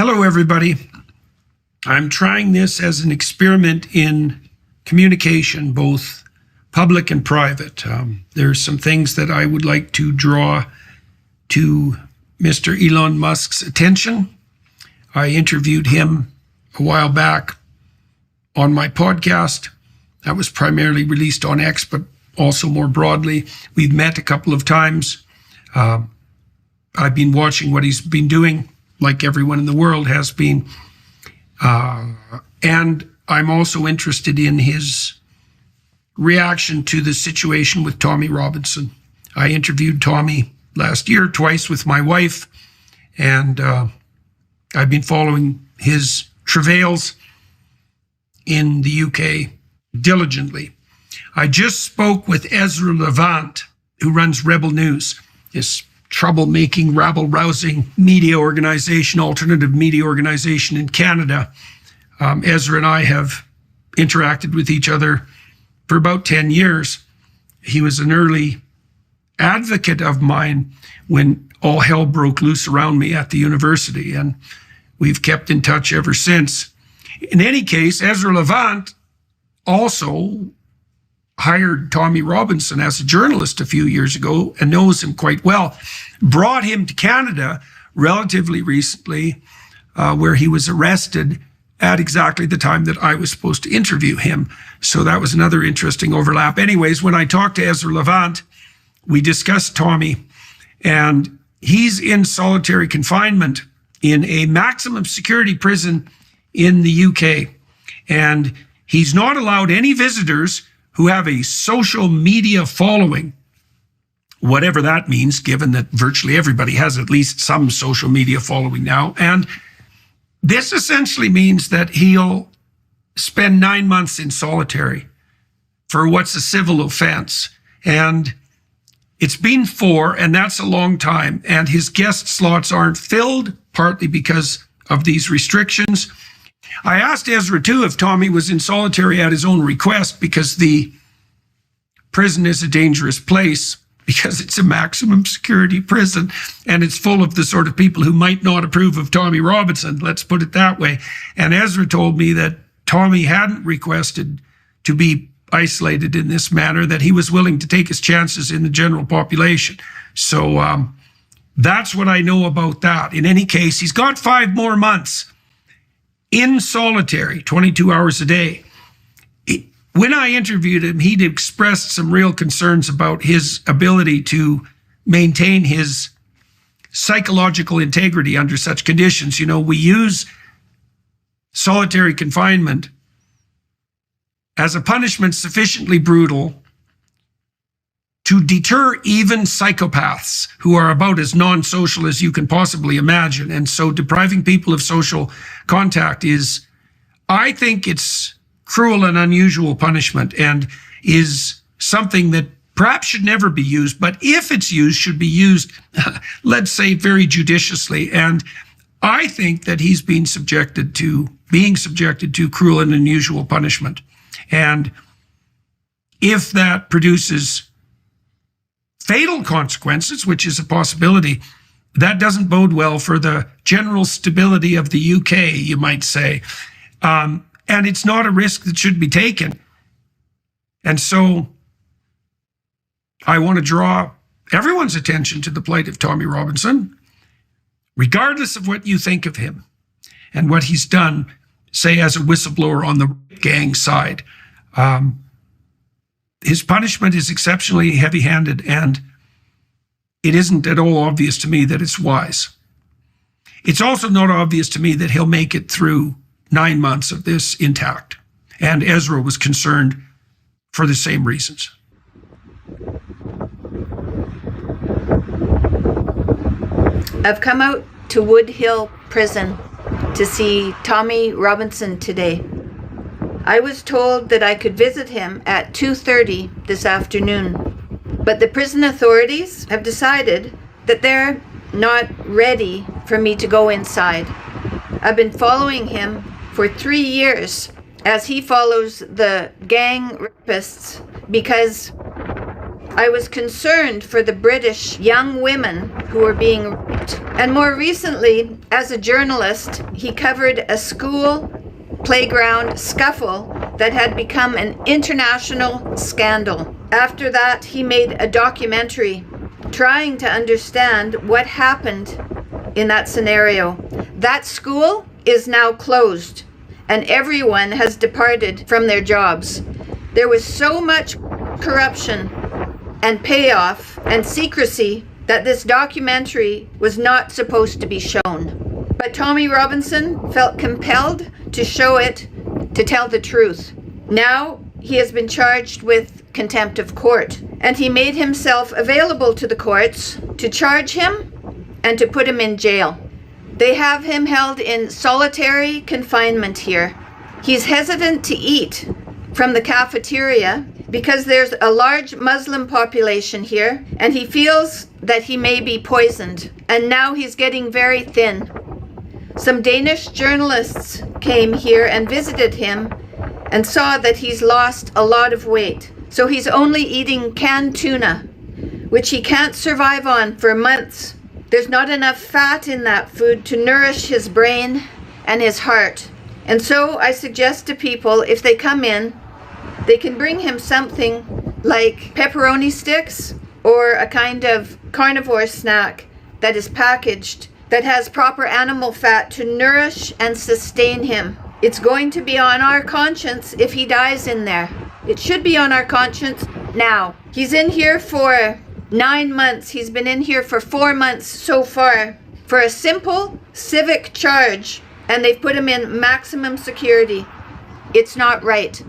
Hello, everybody. I'm trying this as an experiment in communication, both public and private. There's some things that I would like to draw to Mr. Elon Musk's attention. I interviewed him a while back on my podcast. That was primarily released on X, but also more broadly. We've met a couple of times. I've been watching what he's been doing, like everyone in the world has been. And I'm also interested in his reaction to the situation with Tommy Robinson. I interviewed Tommy last year twice with my wife, and I've been following his travails in the UK diligently. I just spoke with Ezra Levant, who runs Rebel News, this troublemaking, rabble-rousing media organization, alternative media organization in Canada. Ezra and I have interacted with each other for about 10 years. He was an early advocate of mine when all hell broke loose around me at the university, and we've kept in touch ever since. In any case, Ezra Levant also hired Tommy Robinson as a journalist a few years ago and knows him quite well. Brought him to Canada relatively recently, where he was arrested at exactly the time that I was supposed to interview him. So that was another interesting overlap. Anyways, when I talked to Ezra Levant, we discussed Tommy, and he's in solitary confinement in a maximum security prison in the UK. And he's not allowed any visitors who have a social media following, whatever that means, given that virtually everybody has at least some social media following now. And this essentially means that he'll spend 9 months in solitary for what's a civil offense. And it's been 4, and that's a long time. And his guest slots aren't filled, partly because of these restrictions. I asked Ezra, too, if Tommy was in solitary at his own request, because the prison is a dangerous place, because it's a maximum security prison, and it's full of the sort of people who might not approve of Tommy Robinson, let's put it that way. And Ezra told me that Tommy hadn't requested to be isolated in this manner, that he was willing to take his chances in the general population. So that's what I know about that. In any case, he's got 5 more months in solitary, 22 hours a day. When I interviewed him, he'd expressed some real concerns about his ability to maintain his psychological integrity under such conditions. You know, we use solitary confinement as a punishment sufficiently brutal to deter even psychopaths who are about as non-social as you can possibly imagine. And so depriving people of social contact is, I think it's cruel and unusual punishment, and is something that perhaps should never be used, but if it's used, should be used, let's say, very judiciously. And I think that he's being subjected to cruel and unusual punishment. And if that produces fatal consequences, which is a possibility, that doesn't bode well for the general stability of the UK, you might say. And it's not a risk that should be taken. And so I want to draw everyone's attention to the plight of Tommy Robinson, regardless of what you think of him and what he's done, say, as a whistleblower on the gang side. His punishment is exceptionally heavy-handed, and it isn't at all obvious to me that it's wise. It's also not obvious to me that he'll make it through 9 months of this intact. And Ezra was concerned for the same reasons. I've come out to Wood Hill Prison to see Tommy Robinson today. I was told that I could visit him at 2:30 this afternoon, but the prison authorities have decided that they're not ready for me to go inside. I've been following him for 3 years as he follows the gang rapists, because I was concerned for the British young women who were being raped. And more recently, as a journalist, he covered a school playground scuffle that had become an international scandal. After that, he made a documentary trying to understand what happened in that scenario. That school is now closed, and everyone has departed from their jobs. There was so much corruption and payoff and secrecy that this documentary was not supposed to be shown. But Tommy Robinson felt compelled to show it, to tell the truth. Now he has been charged with contempt of court, and he made himself available to the courts to charge him and to put him in jail. They have him held in solitary confinement here. He's hesitant to eat from the cafeteria because there's a large Muslim population here, and he feels that he may be poisoned. And now he's getting very thin. Some Danish journalists came here and visited him and saw that he's lost a lot of weight. So he's only eating canned tuna, which he can't survive on for months. There's not enough fat in that food to nourish his brain and his heart. And so I suggest to people, if they come in, they can bring him something like pepperoni sticks or a kind of carnivore snack that is packaged, that has proper animal fat to nourish and sustain him. It's going to be on our conscience if he dies in there. It should be on our conscience now. He's in here for 9 months. He's been in here for 4 months so far for a simple civic charge, and they've put him in maximum security. It's not right.